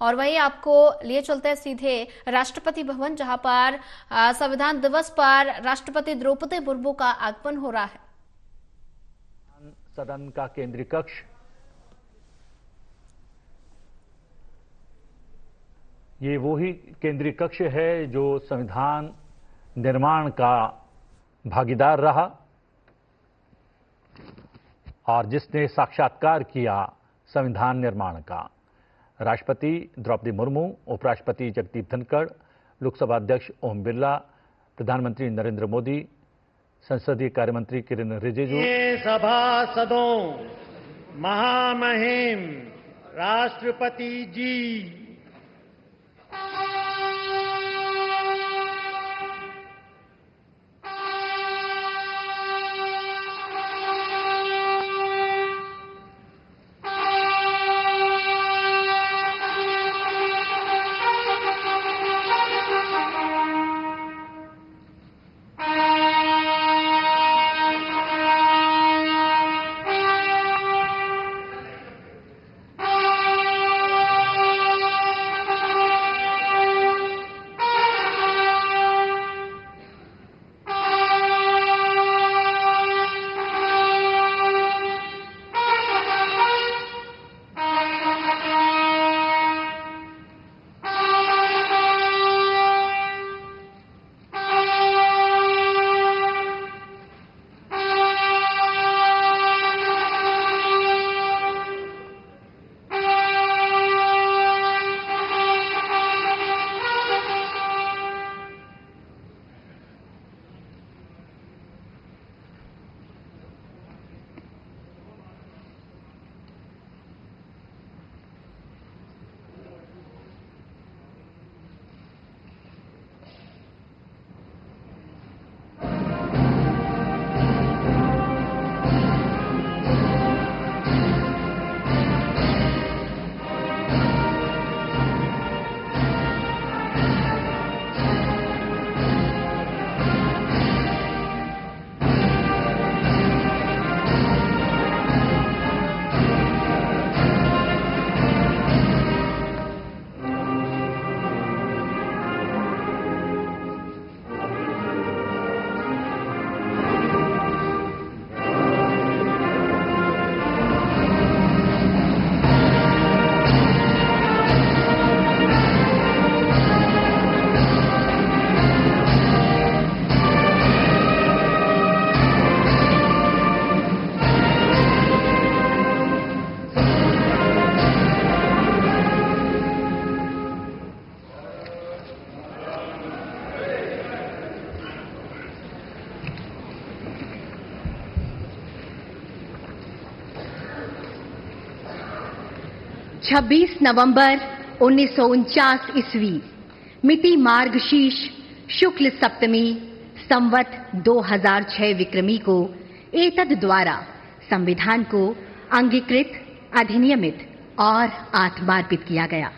और वहीं आपको लिए चलते हैं सीधे राष्ट्रपति भवन, जहां पर संविधान दिवस पर राष्ट्रपति द्रौपदी मुर्मू का आगमन हो रहा है। सदन का केंद्रीय कक्ष, ये वही केंद्रीय कक्ष है जो संविधान निर्माण का भागीदार रहा और जिसने साक्षात्कार किया संविधान निर्माण का। राष्ट्रपति द्रौपदी मुर्मू, उपराष्ट्रपति जगदीप धनखड़, लोकसभा अध्यक्ष ओम बिरला, प्रधानमंत्री नरेंद्र मोदी, संसदीय कार्यमंत्री किरेन रिजिजू, सभासदों, महामहिम राष्ट्रपति जी, छब्बीस नवंबर 1949 ईस्वी, मिति मार्गशीर्ष शुक्ल सप्तमी, संवत 2006 विक्रमी को एतद द्वारा संविधान को अंगीकृत, अधिनियमित और आत्मार्पित किया गया।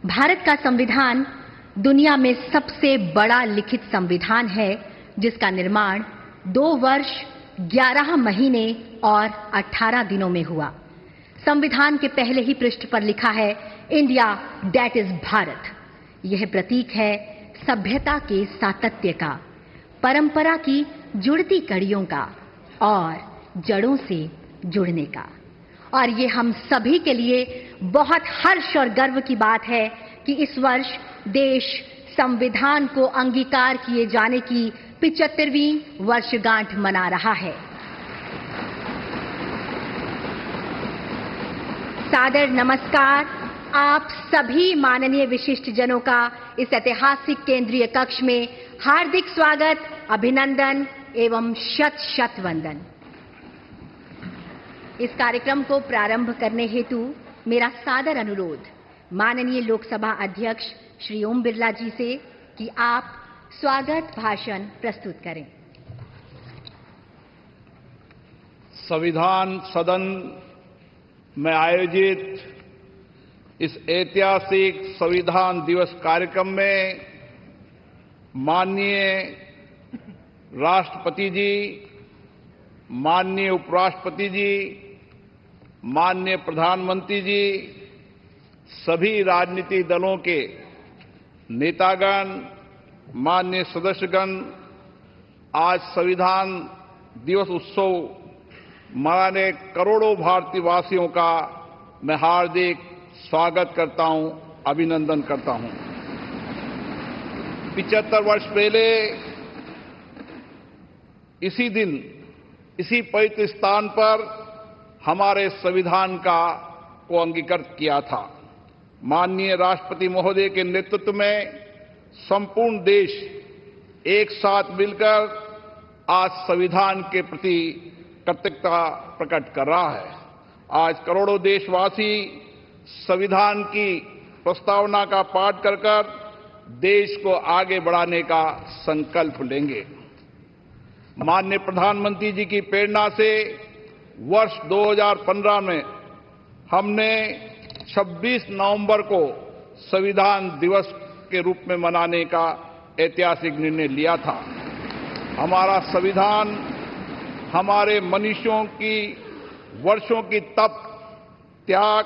भारत का संविधान दुनिया में सबसे बड़ा लिखित संविधान है, जिसका निर्माण 2 वर्ष 11 महीने और 18 दिनों में हुआ। संविधान के पहले ही पृष्ठ पर लिखा है, इंडिया दैट इज भारत। यह प्रतीक है सभ्यता के सातत्य का, परंपरा की जुड़ती कड़ियों का और जड़ों से जुड़ने का। और ये हम सभी के लिए बहुत हर्ष और गर्व की बात है कि इस वर्ष देश संविधान को अंगीकार किए जाने की 75वीं वर्षगांठ मना रहा है। सादर नमस्कार आप सभी माननीय विशिष्ट जनों का इस ऐतिहासिक केंद्रीय कक्ष में हार्दिक स्वागत, अभिनंदन एवं शत शत वंदन। इस कार्यक्रम को प्रारंभ करने हेतु मेरा सादर अनुरोध माननीय लोकसभा अध्यक्ष श्री ओम बिरला जी से कि आप स्वागत भाषण प्रस्तुत करें। संविधान सदन में आयोजित इस ऐतिहासिक संविधान दिवस कार्यक्रम में माननीय राष्ट्रपति जी, माननीय उपराष्ट्रपति जी, माननीय प्रधानमंत्री जी, सभी राजनीतिक दलों के नेतागण, माननीय सदस्यगण, आज संविधान दिवस उत्सव मनाने करोड़ों भारतीय वासियों का मैं हार्दिक स्वागत करता हूं, अभिनंदन करता हूं। 75 वर्ष पहले इसी दिन, इसी पवित्र स्थान पर हमारे संविधान को अंगीकृत किया था। माननीय राष्ट्रपति महोदय के नेतृत्व में संपूर्ण देश एक साथ मिलकर आज संविधान के प्रति कृतज्ञता प्रकट कर रहा है। आज करोड़ों देशवासी संविधान की प्रस्तावना का पाठ कर देश को आगे बढ़ाने का संकल्प लेंगे। माननीय प्रधानमंत्री जी की प्रेरणा से वर्ष 2015 में हमने 26 नवंबर को संविधान दिवस के रूप में मनाने का ऐतिहासिक निर्णय लिया था। हमारा संविधान हमारे मनुष्यों की वर्षों की तप, त्याग,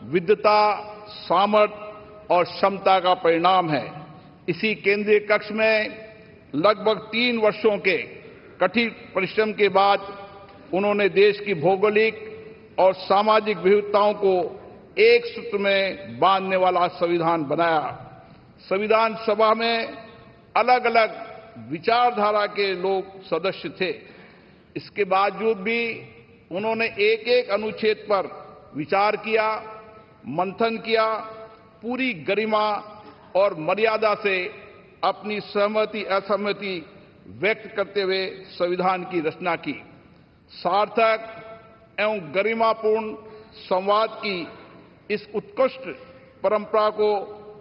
विद्वता, सामर्थ्य और क्षमता का परिणाम है। इसी केंद्रीय कक्ष में लगभग 3 वर्षों के कठिन परिश्रम के बाद उन्होंने देश की भौगोलिक और सामाजिक विविधताओं को एक सूत्र में बांधने वाला संविधान बनाया। संविधान सभा में अलग अलग विचारधारा के लोग सदस्य थे। इसके बावजूद भी उन्होंने एक एक अनुच्छेद पर विचार किया, मंथन किया, पूरी गरिमा और मर्यादा से अपनी सहमति असहमति व्यक्त करते हुए संविधान की रचना की। सार्थक एवं गरिमापूर्ण संवाद की इस उत्कृष्ट परंपरा को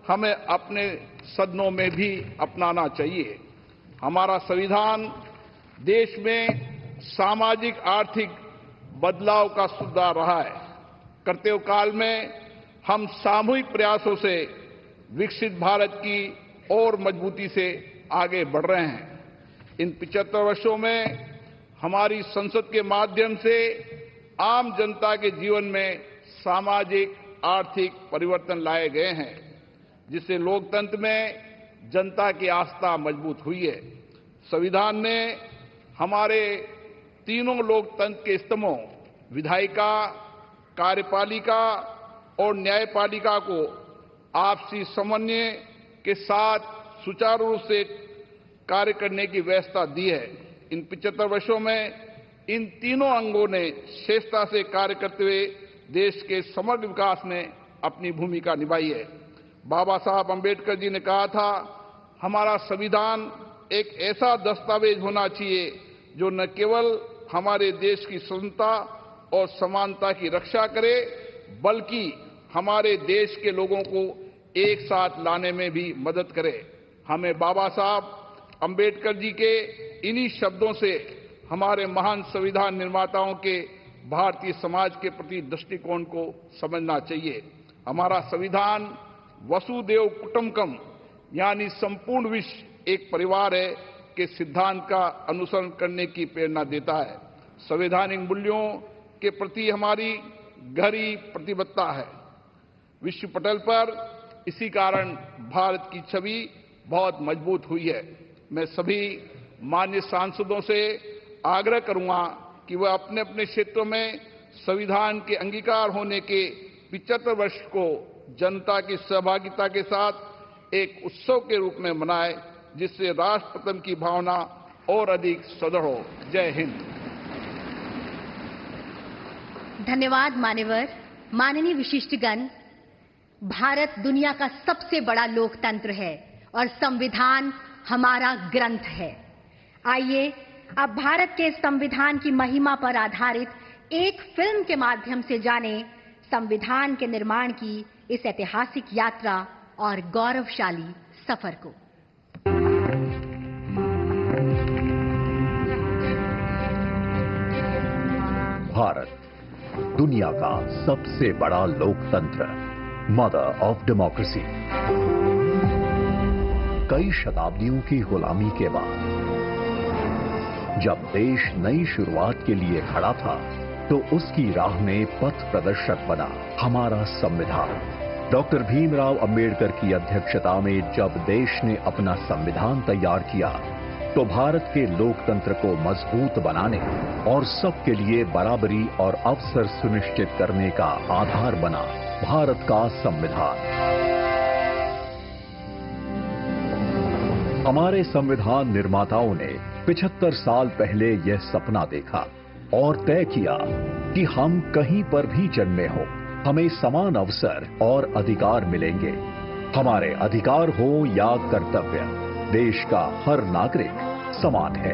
हमें अपने सदनों में भी अपनाना चाहिए। हमारा संविधान देश में सामाजिक आर्थिक बदलाव का सुधार रहा है। कर्तव्य काल में हम सामूहिक प्रयासों से विकसित भारत की और मजबूती से आगे बढ़ रहे हैं। इन 75 वर्षों में हमारी संसद के माध्यम से आम जनता के जीवन में सामाजिक आर्थिक परिवर्तन लाए गए हैं, जिससे लोकतंत्र में जनता की आस्था मजबूत हुई है। संविधान ने हमारे तीनों लोकतंत्र के स्तंभों विधायिका, कार्यपालिका और न्यायपालिका को आपसी समन्वय के साथ सुचारू रूप से कार्य करने की व्यवस्था दी है। इन 75 वर्षों में इन तीनों अंगों ने श्रेष्ठता से कार्य करते हुए देश के समग्र विकास में अपनी भूमिका निभाई है। बाबा साहब अंबेडकर जी ने कहा था, हमारा संविधान एक ऐसा दस्तावेज होना चाहिए जो न केवल हमारे देश की स्वतंत्रता और समानता की रक्षा करे, बल्कि हमारे देश के लोगों को एक साथ लाने में भी मदद करे। हमें बाबा साहब अंबेडकर जी के इन्हीं शब्दों से हमारे महान संविधान निर्माताओं के भारतीय समाज के प्रति दृष्टिकोण को समझना चाहिए। हमारा संविधान वसुदेव कुटुंबकम यानी संपूर्ण विश्व एक परिवार है के सिद्धांत का अनुसरण करने की प्रेरणा देता है। संवैधानिक मूल्यों के प्रति हमारी गहरी प्रतिबद्धता है। विश्व पटल पर इसी कारण भारत की छवि बहुत मजबूत हुई है। मैं सभी माननीय सांसदों से आग्रह करूंगा कि वह अपने अपने क्षेत्रों में संविधान के अंगीकार होने के 75 वर्ष को जनता की सहभागिता के साथ एक उत्सव के रूप में मनाए, जिससे राष्ट्र प्रेम की भावना और अधिक सुदृढ़ हो। जय हिंद। धन्यवाद मान्यवर। माननीय विशिष्टगण, भारत दुनिया का सबसे बड़ा लोकतंत्र है और संविधान हमारा ग्रंथ है। आइए अब भारत के संविधान की महिमा पर आधारित एक फिल्म के माध्यम से जाने संविधान के निर्माण की इस ऐतिहासिक यात्रा और गौरवशाली सफर को। भारत दुनिया का सबसे बड़ा लोकतंत्र, मदर ऑफ डेमोक्रेसी। कई शताब्दियों की गुलामी के बाद जब देश नई शुरुआत के लिए खड़ा था, तो उसकी राह में पथ प्रदर्शक बना हमारा संविधान। डॉक्टर भीमराव अंबेडकर की अध्यक्षता में जब देश ने अपना संविधान तैयार किया तो भारत के लोकतंत्र को मजबूत बनाने और सबके लिए बराबरी और अवसर सुनिश्चित करने का आधार बना भारत का संविधान। हमारे संविधान निर्माताओं ने 75 साल पहले यह सपना देखा और तय किया कि हम कहीं पर भी जन्मे हो हमें समान अवसर और अधिकार मिलेंगे। हमारे अधिकार हो या कर्तव्य, देश का हर नागरिक समान है।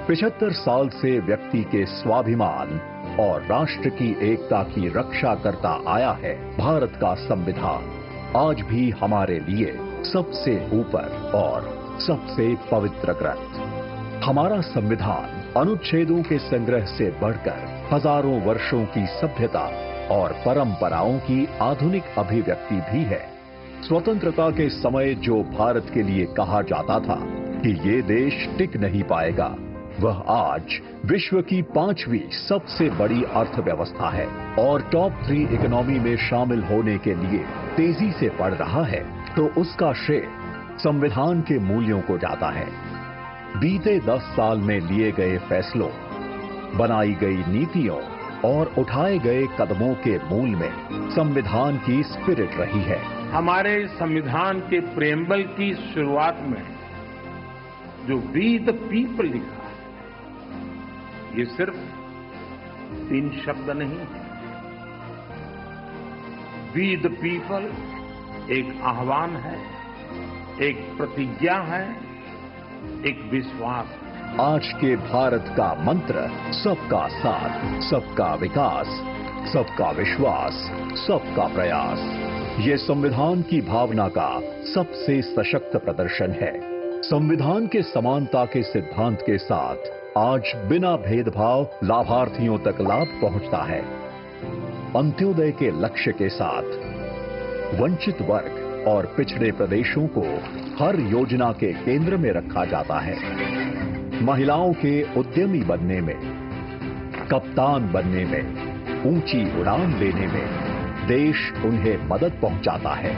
75 साल से व्यक्ति के स्वाभिमान और राष्ट्र की एकता की रक्षा करता आया है भारत का संविधान। आज भी हमारे लिए सबसे ऊपर और सबसे पवित्र ग्रंथ। हमारा संविधान अनुच्छेदों के संग्रह से बढ़कर हजारों वर्षों की सभ्यता और परंपराओं की आधुनिक अभिव्यक्ति भी है। स्वतंत्रता के समय जो भारत के लिए कहा जाता था कि ये देश टिक नहीं पाएगा, वह आज विश्व की 5वीं सबसे बड़ी अर्थव्यवस्था है और टॉप 3 इकोनॉमी में शामिल होने के लिए तेजी से बढ़ रहा है, तो उसका श्रेय संविधान के मूल्यों को जाता है। बीते 10 साल में लिए गए फैसलों, बनाई गई नीतियों और उठाए गए कदमों के मूल में संविधान की स्पिरिट रही है। हमारे संविधान के प्रेम्बल की शुरुआत में जो वी द पीपल लिखा है, ये सिर्फ 3 शब्द नहीं है। वी द पीपल एक आह्वान है, एक प्रतिज्ञा है, एक विश्वास है। आज के भारत का मंत्र सबका साथ, सबका विकास, सबका विश्वास, सबका प्रयास। ये संविधान की भावना का सबसे सशक्त प्रदर्शन है। संविधान के समानता के सिद्धांत के साथ आज बिना भेदभाव लाभार्थियों तक लाभ पहुंचता है। अंत्योदय के लक्ष्य के साथ वंचित वर्ग और पिछड़े प्रदेशों को हर योजना के केंद्र में रखा जाता है। महिलाओं के उद्यमी बनने में, कप्तान बनने में, ऊंची उड़ान लेने में देश उन्हें मदद पहुंचाता है।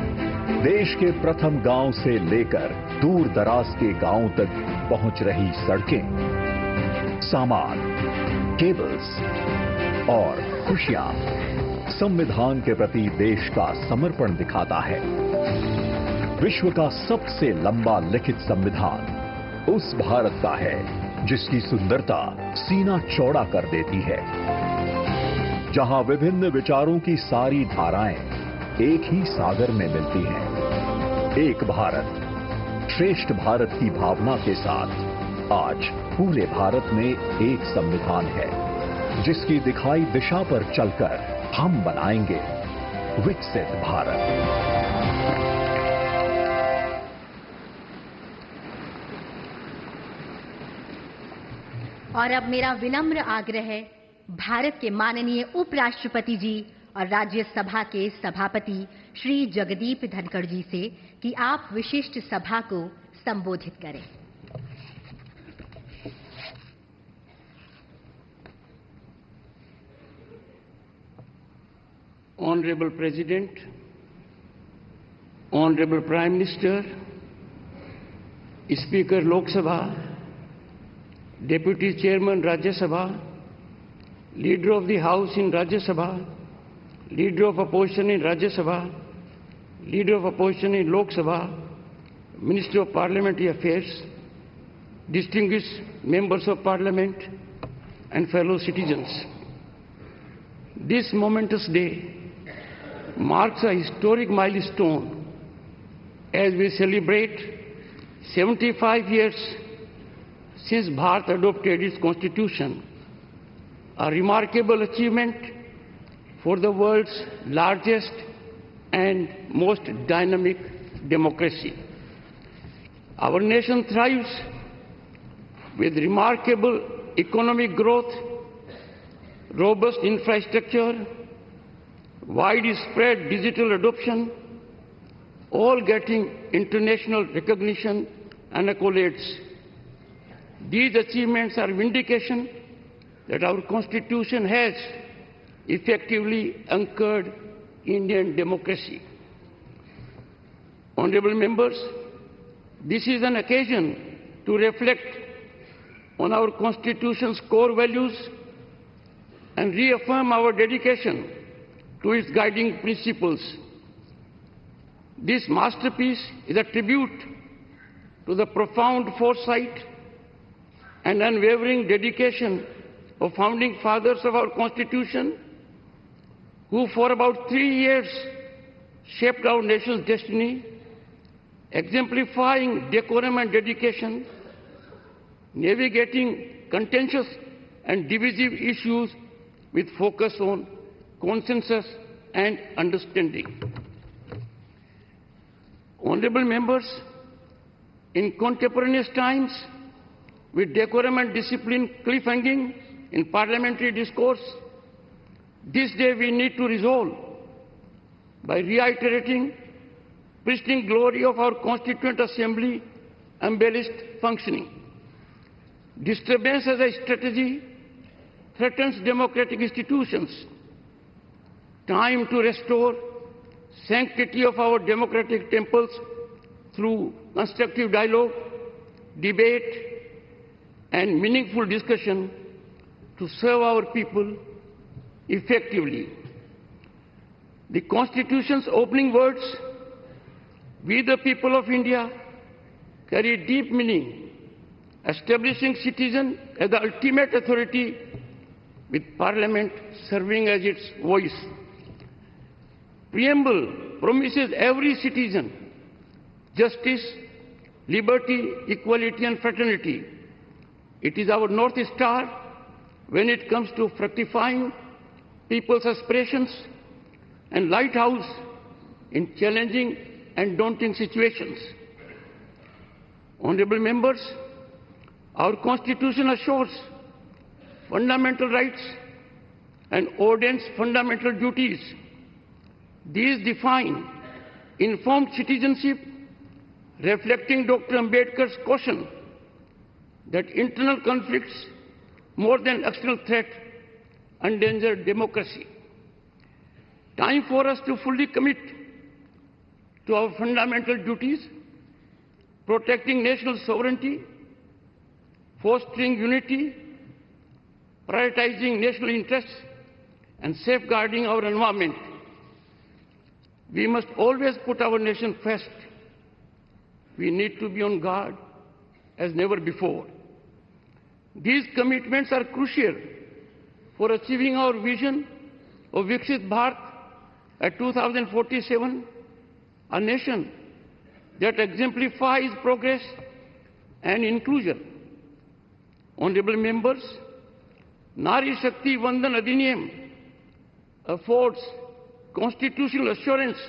देश के प्रथम गांव से लेकर दूर दराज के गांवों तक पहुंच रही सड़कें, सामान, केबल्स और खुशियां संविधान के प्रति देश का समर्पण दिखाता है। विश्व का सबसे लंबा लिखित संविधान उस भारत का है जिसकी सुंदरता सीना चौड़ा कर देती है, जहां विभिन्न विचारों की सारी धाराएं एक ही सागर में मिलती हैं। एक भारत, श्रेष्ठ भारत की भावना के साथ आज पूरे भारत में एक संविधान है, जिसकी दिखाई दिशा पर चलकर हम बनाएंगे विकसित भारत। और अब मेरा विनम्र आग्रह है भारत के माननीय उपराष्ट्रपति जी और राज्यसभा के सभापति श्री जगदीप धनखड़ जी से कि आप विशिष्ट सभा को संबोधित करें। Honorable President, Honorable Prime Minister, Speaker Lok Sabha, Deputy Chairman Rajya Sabha, Leader of the House in Rajya Sabha, Leader of Opposition in Rajya Sabha, Leader of Opposition in Lok Sabha, Minister of Parliamentary Affairs, distinguished members of Parliament and fellow citizens. This momentous day marks a historic milestone as we celebrate 75 years since Bharat adopted its constitution, a remarkable achievement for the world's largest and most dynamic democracy. Our nation thrives with remarkable economic growth, robust infrastructure, widespread digital adoption, all getting international recognition and accolades. These achievements are vindication that our Constitution has effectively anchored Indian democracy. Honorable members, this is an occasion to reflect on our Constitution's core values and reaffirm our dedication to its guiding principles. This masterpiece is a tribute to the profound foresight and unwavering dedication of founding fathers of our Constitution, who for about 3 years shaped our nation's destiny, exemplifying decorum and dedication, navigating contentious and divisive issues with focus on consensus and understanding. Honorable members, in contemporaneous times, with decorum and discipline cliffhanging in parliamentary discourse, this day we need to resolve by reiterating pristine glory of our Constituent Assembly embellished functioning. Disturbance as a strategy threatens democratic institutions. Time to restore sanctity of our democratic temples through constructive dialogue, debate, and meaningful discussion to serve our people effectively. The Constitution's opening words, "We the people of India," carry deep meaning, establishing citizen as the ultimate authority, with Parliament serving as its voice. Preamble promises every citizen justice, liberty, equality, and fraternity. It is our North Star when it comes to fructifying people's aspirations and lighthouse in challenging and daunting situations. Honorable members, our Constitution assures fundamental rights and ordains fundamental duties. These define informed citizenship, reflecting Dr. Ambedkar's caution that internal conflicts, more than external threat, endanger democracy. Time for us to fully commit to our fundamental duties, protecting national sovereignty, fostering unity, prioritizing national interests, and safeguarding our environment. We must always put our nation first. We need to be on guard as never before. These commitments are crucial for achieving our vision of Viksit Bharat at 2047, a nation that exemplifies progress and inclusion. Honorable members, Nari Shakti Vandan Adhiniyam affords constitutional assurance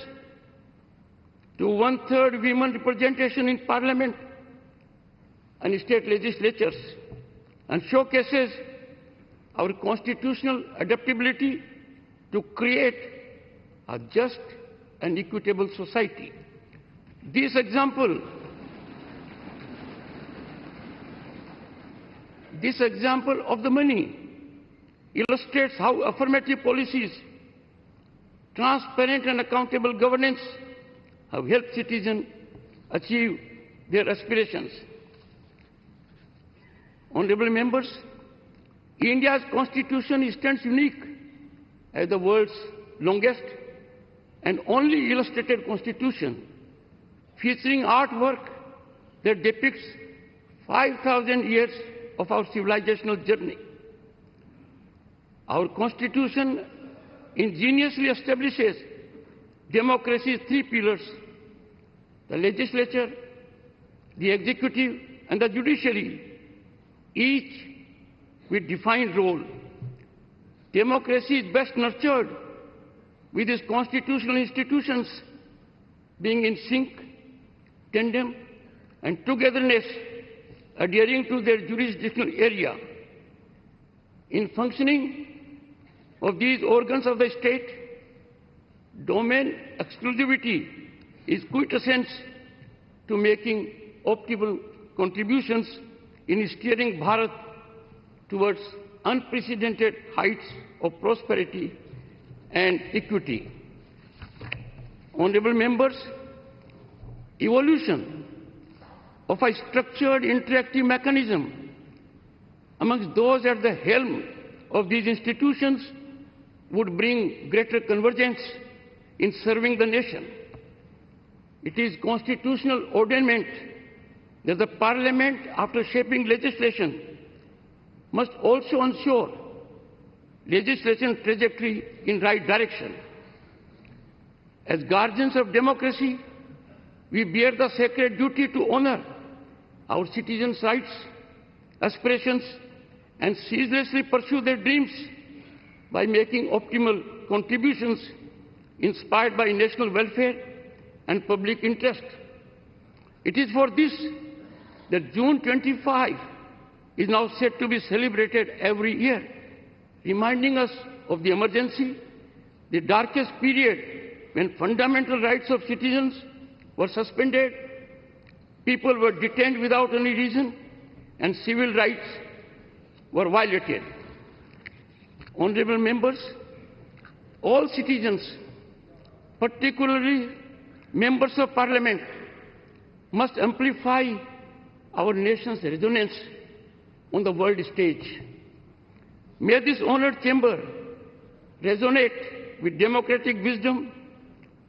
to 1/3 women representation in Parliament and state legislatures, and showcases our constitutional adaptability to create a just and equitable society. This example of the money illustrates how affirmative policies, transparent and accountable governance have helped citizens achieve their aspirations. Honorable members, India's Constitution stands unique as the world's longest and only illustrated Constitution, featuring artwork that depicts 5,000 years of our civilizational journey. Our Constitution ingeniously establishes democracy's 3 pillars: the legislature, the executive, and the judiciary, each with defined role. Democracy is best nurtured with its constitutional institutions being in sync, tandem, and togetherness, adhering to their jurisdictional area. In functioning of these organs of the state, domain exclusivity is quintessence to making optimal contributions in steering Bharat towards unprecedented heights of prosperity and equity. Honorable members, evolution of a structured interactive mechanism amongst those at the helm of these institutions would bring greater convergence in serving the nation. It is constitutional ordainment that the Parliament, after shaping legislation, must also ensure legislation trajectory in right direction. As guardians of democracy, we bear the sacred duty to honor our citizens' rights, aspirations, and ceaselessly pursue their dreams by making optimal contributions inspired by national welfare and public interest. It is for this that June 25 is now set to be celebrated every year, reminding us of the emergency, the darkest period when fundamental rights of citizens were suspended, people were detained without any reason, and civil rights were violated. Honorable members, all citizens, particularly members of Parliament, must amplify our nation's resonance on the world stage. May this honored chamber resonate with democratic wisdom,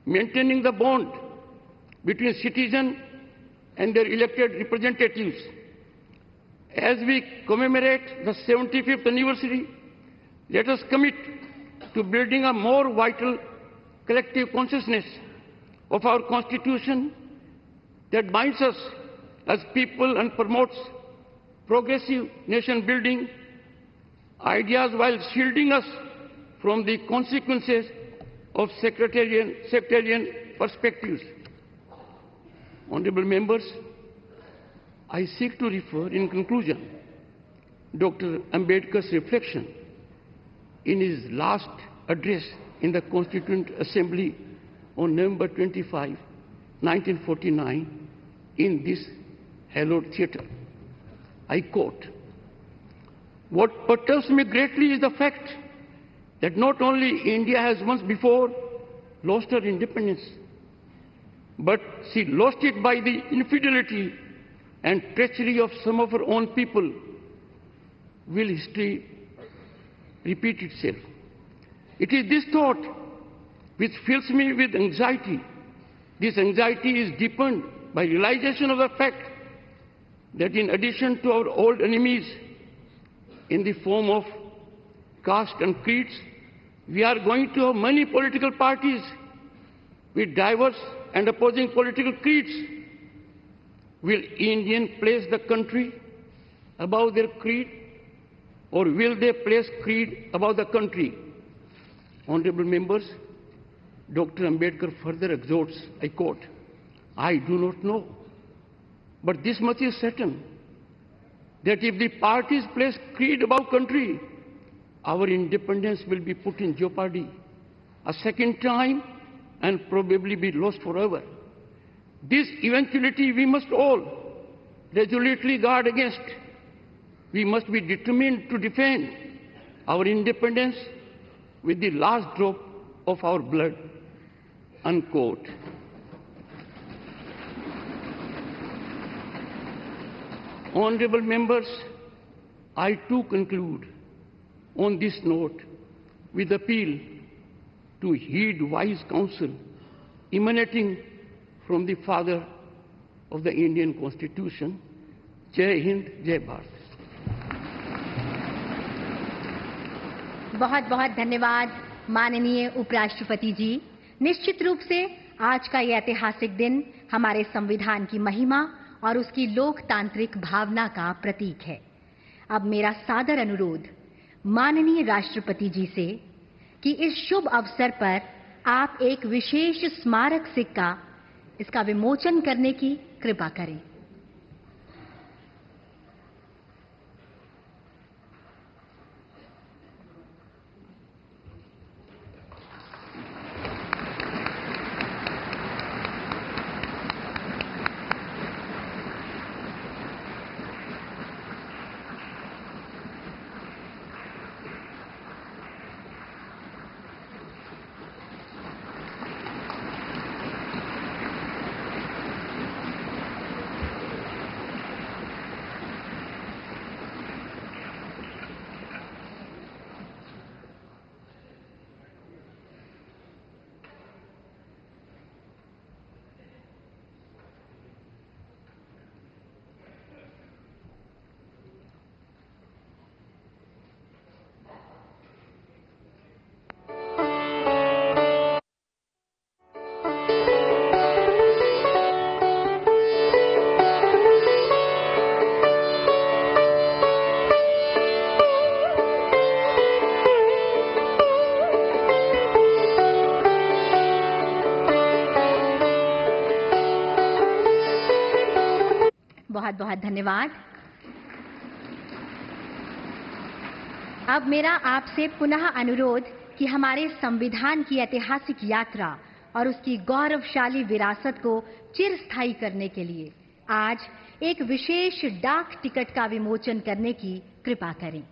maintaining the bond between citizens and their elected representatives. As we commemorate the 75th anniversary, let us commit to building a more vital collective consciousness of our Constitution that binds us as people and promotes progressive nation building ideas while shielding us from the consequences of sectarian perspectives. Honorable members, I seek to refer in conclusion Dr. Ambedkar's reflection in his last address in the Constituent Assembly on November 25, 1949, in this hallowed theatre. I quote, "What perturbs me greatly is the fact that not only India has once before lost her independence, but she lost it by the infidelity and treachery of some of her own people. Will history repeat itself? It is this thought which fills me with anxiety. This anxiety is deepened by realization of the fact that in addition to our old enemies in the form of caste and creeds, we are going to have many political parties with diverse and opposing political creeds. Will Indians place the country above their creed, or will they place creed above the country?" Honorable members, Dr. Ambedkar further exhorts, I quote, "I do not know, but this much is certain, that if the parties place creed above country, our independence will be put in jeopardy a second time and probably be lost forever. This eventuality we must all resolutely guard against. We must be determined to defend our independence with the last drop of our blood." Unquote. Honorable members, I too conclude on this note with appeal to heed wise counsel emanating from the father of the Indian Constitution. Jai Hind, Jai Bharat. बहुत बहुत धन्यवाद माननीय उपराष्ट्रपति जी। निश्चित रूप से आज का यह ऐतिहासिक दिन हमारे संविधान की महिमा और उसकी लोकतांत्रिक भावना का प्रतीक है। अब मेरा सादर अनुरोध माननीय राष्ट्रपति जी से कि इस शुभ अवसर पर आप एक विशेष स्मारक सिक्का इसका विमोचन करने की कृपा करें। बहुत बहुत धन्यवाद। अब मेरा आपसे पुनः अनुरोध कि हमारे संविधान की ऐतिहासिक यात्रा और उसकी गौरवशाली विरासत को चिरस्थायी करने के लिए आज एक विशेष डाक टिकट का विमोचन करने की कृपा करें।